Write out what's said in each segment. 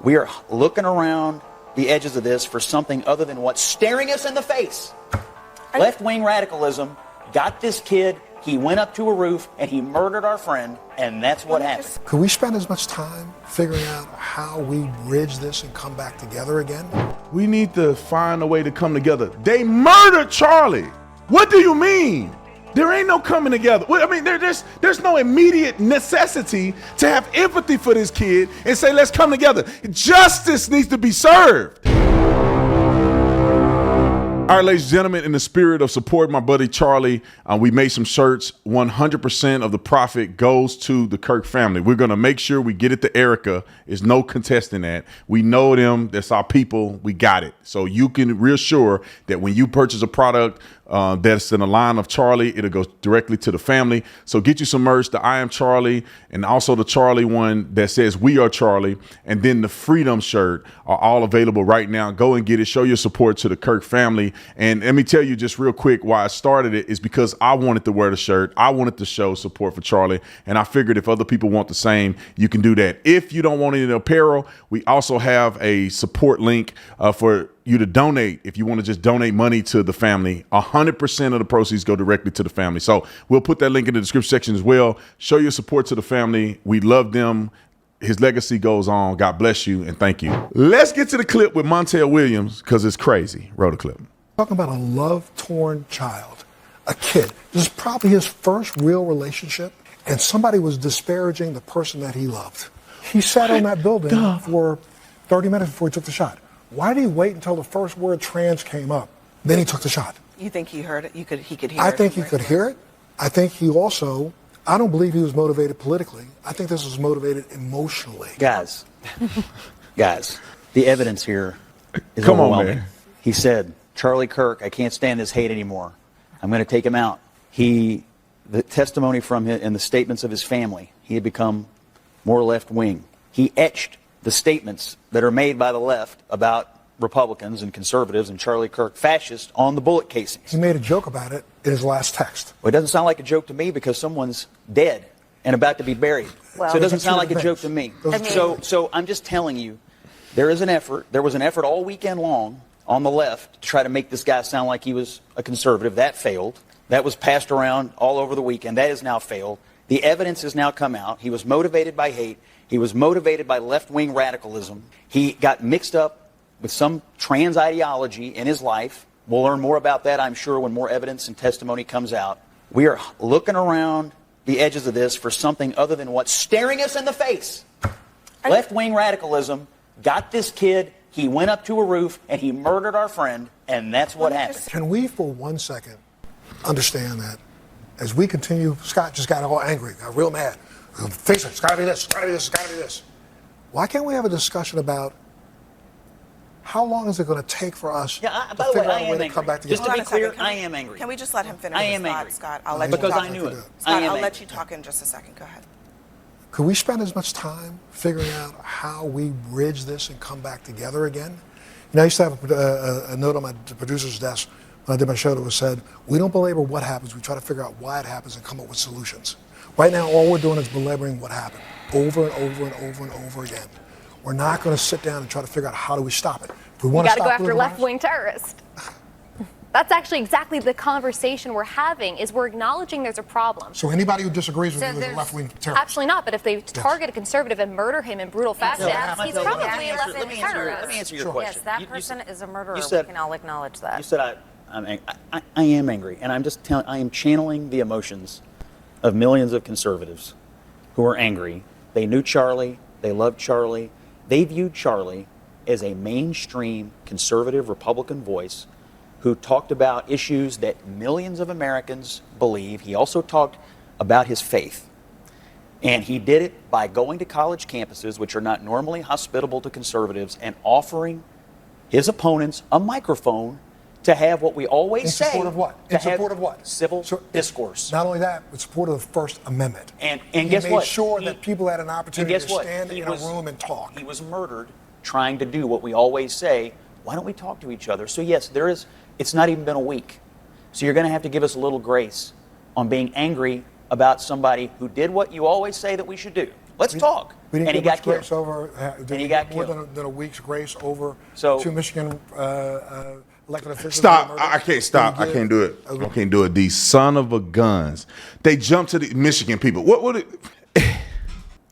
We are looking around the edges of this for something other than what's staring us in the face. Left-wing radicalism got this kid. He went up to a roof and he murdered our friend, and that's what happened. Could we spend as much time figuring out how we bridge this and come back together again? We need to find a way to come together. They murdered Charlie. What do you mean? There ain't no coming together. I mean, there's no immediate necessity to have empathy for this kid and say, let's come together. Justice needs to be served. All right, ladies and gentlemen, in the spirit of supporting my buddy Charlie, we made some shirts. 100% of the profit goes to the Kirk family. We're going to make sure we get it to Erica. There's no contesting that. We know them. That's our people. We got it. So you can reassure that when you purchase a product that's in the line of Charlie, it'll go directly to the family. So get you some merch, the I Am Charlie, and also the Charlie one that says We Are Charlie, and then the Freedom shirt are all available right now. Go and get it. Show your support to the Kirk family. And let me tell you just real quick why I started it is because I wanted to wear the shirt. I wanted to show support for Charlie. And I figured if other people want the same, you can do that. If you don't want any apparel, we also have a support link for you to donate. If you want to just donate money to the family, 100% of the proceeds go directly to the family. So we'll put that link in the description section as well. Show your support to the family. We love them. His legacy goes on. God bless you and thank you. Let's get to the clip with Montel Williams because it's crazy. Roll the clip. Talking about a love-torn child, a kid. This is probably his first real relationship, and somebody was disparaging the person that he loved. He sat on that building for 30 minutes before he took the shot. Why did he wait until the first word trans came up? Then he took the shot. You think he heard it? He could hear it? I think he could hear it. I think he also, I don't believe he was motivated politically. I think this was motivated emotionally. Guys, the evidence here is overwhelming. Man. He said, Charlie Kirk, I can't stand this hate anymore. I'm going to take him out. The testimony from him and the statements of his family, he had become more left-wing. He etched the statements that are made by the left about Republicans and conservatives and Charlie Kirk fascist on the bullet casings. He made a joke about it in his last text. Well, it doesn't sound like a joke to me because someone's dead and about to be buried. Well, so it doesn't sound like a joke to me. So I'm just telling you, there was an effort all weekend long on the left to try to make this guy sound like he was a conservative. That failed. That was passed around all over the weekend. That has now failed. The evidence has now come out. He was motivated by hate. He was motivated by left-wing radicalism. He got mixed up with some trans ideology in his life. We'll learn more about that, I'm sure, when more evidence and testimony comes out. We are looking around the edges of this for something other than what's staring us in the face. Left-wing radicalism got this kid. He went up to a roof and he murdered our friend, and that's what happened. Can we, for 1 second, understand that as we continue, Scott just got all angry, got real mad. Face it, it's got to be this, it's got to be this, it's got to be this. Why can't we have a discussion about how long is it going to take for us to figure out a way to come back together? Just to be clear, I am angry. Can we just let him finish? I am angry. Scott, I'll let you talk. Because I knew it. Scott, I'll let you talk in just a second. Go ahead. Could we spend as much time figuring out how we bridge this and come back together again? You know, I used to have a note on my producer's desk when I did my show that was said, we don't belabor what happens, we try to figure out why it happens and come up with solutions. Right now, all we're doing is belaboring what happened over and over and over and over again. We're not going to sit down and try to figure out how do we stop it. If we want to stop, you got to go after left-wing terrorists. That's actually exactly the conversation we're having, is we're acknowledging there's a problem. So anybody who disagrees with you is a left-wing terrorist? Absolutely not, but if they target a conservative and murder him in brutal fashion, he's probably a left-wing terrorist. Let me answer your question. Yes, that person is a murderer. We can all acknowledge that. You said I am angry, and I'm just telling. I am channeling the emotions of millions of conservatives who are angry. They knew Charlie. They loved Charlie. They viewed Charlie as a mainstream conservative Republican voice who talked about issues that millions of Americans believe. He also talked about his faith. And he did it by going to college campuses, which are not normally hospitable to conservatives, and offering his opponents a microphone to have what we always say. In support of what? In support of what? Civil discourse. Not only that, but support of the First Amendment. And guess what? He made sure that people had an opportunity to stand in a room and talk. He was murdered trying to do what we always say. Why don't we talk to each other? So yes, there is. It's not even been a week. So you're going to have to give us a little grace on being angry about somebody who did what you always say that we should do. Let's talk. We didn't And he get much got killed. grace over. Did he we got get more killed. than a week's grace over So- two Michigan elected officials. Stop. that were murdered? I can't stop. Did I we can't give- do it. I can't do it. These son of a guns. They jump to the Michigan people.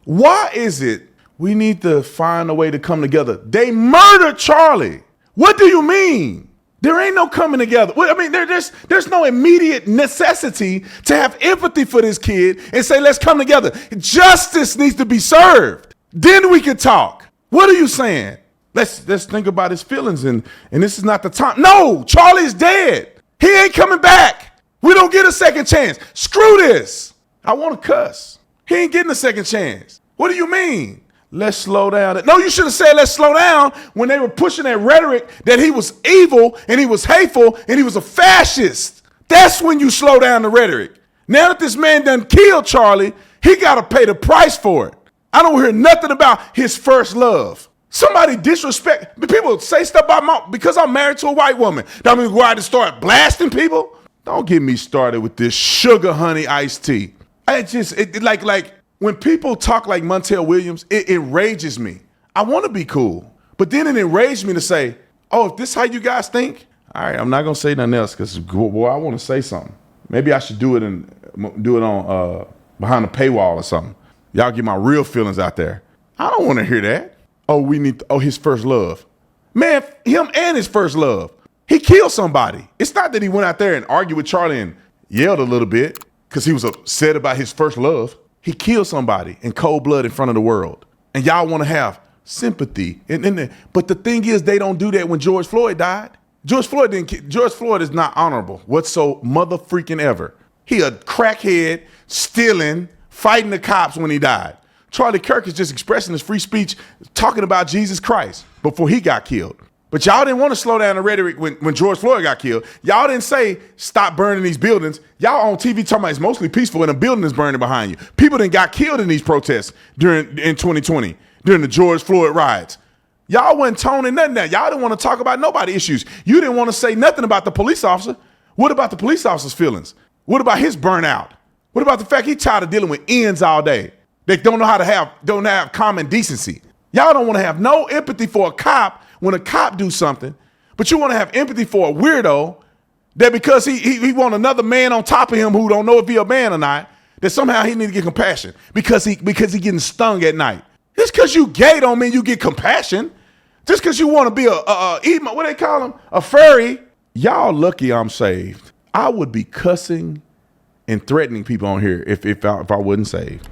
Why is it we need to find a way to come together? They murdered Charlie. What do you mean? There ain't no coming together. I mean, there's no immediate necessity to have empathy for this kid and say, let's come together. Justice needs to be served. Then we can talk. What are you saying? Let's think about his feelings and this is not the time. No, Charlie's dead. He ain't coming back. We don't get a second chance. Screw this. I want to cuss. He ain't getting a second chance. What do you mean? Let's slow down. No, you should have said let's slow down when they were pushing that rhetoric that he was evil and he was hateful and he was a fascist. That's when you slow down the rhetoric. Now that this man done killed Charlie, he got to pay the price for it. I don't hear nothing about his first love. Somebody disrespect. People say stuff about because I'm married to a white woman. That means go out and start blasting people? Don't get me started with this sugar honey iced tea. Like when people talk like Montel Williams, it enrages me. I want to be cool, but then it enrages me to say, oh, if this is how you guys think, all right, I'm not going to say nothing else because, boy, I want to say something. Maybe I should do it on behind a paywall or something. Y'all get my real feelings out there. I don't want to hear that. Oh, his first love. Man, him and his first love. He killed somebody. It's not that he went out there and argued with Charlie and yelled a little bit because he was upset about his first love. He killed somebody in cold blood in front of the world. And y'all want to have sympathy. But the thing is, they don't do that when George Floyd died. George Floyd is not honorable. What's so mother freaking ever. He a crackhead, stealing, fighting the cops when he died. Charlie Kirk is just expressing his free speech, talking about Jesus Christ before he got killed. But y'all didn't want to slow down the rhetoric when George Floyd got killed. Y'all didn't say, stop burning these buildings. Y'all on TV talking about it's mostly peaceful and a building is burning behind you. People done got killed in these protests in 2020, during the George Floyd riots. Y'all wasn't toning nothing down. Y'all didn't want to talk about nobody issues. You didn't want to say nothing about the police officer. What about the police officer's feelings? What about his burnout? What about the fact he tired of dealing with ends all day? They don't have common decency. Y'all don't want to have no empathy for a cop when a cop do something, but you want to have empathy for a weirdo that because he want another man on top of him who don't know if he a man or not, that somehow he need to get compassion because he getting stung at night. Just because you gay don't mean you get compassion. Just because you want to be what they call him, a furry. Y'all lucky I'm saved. I would be cussing and threatening people on here if I wasn't saved.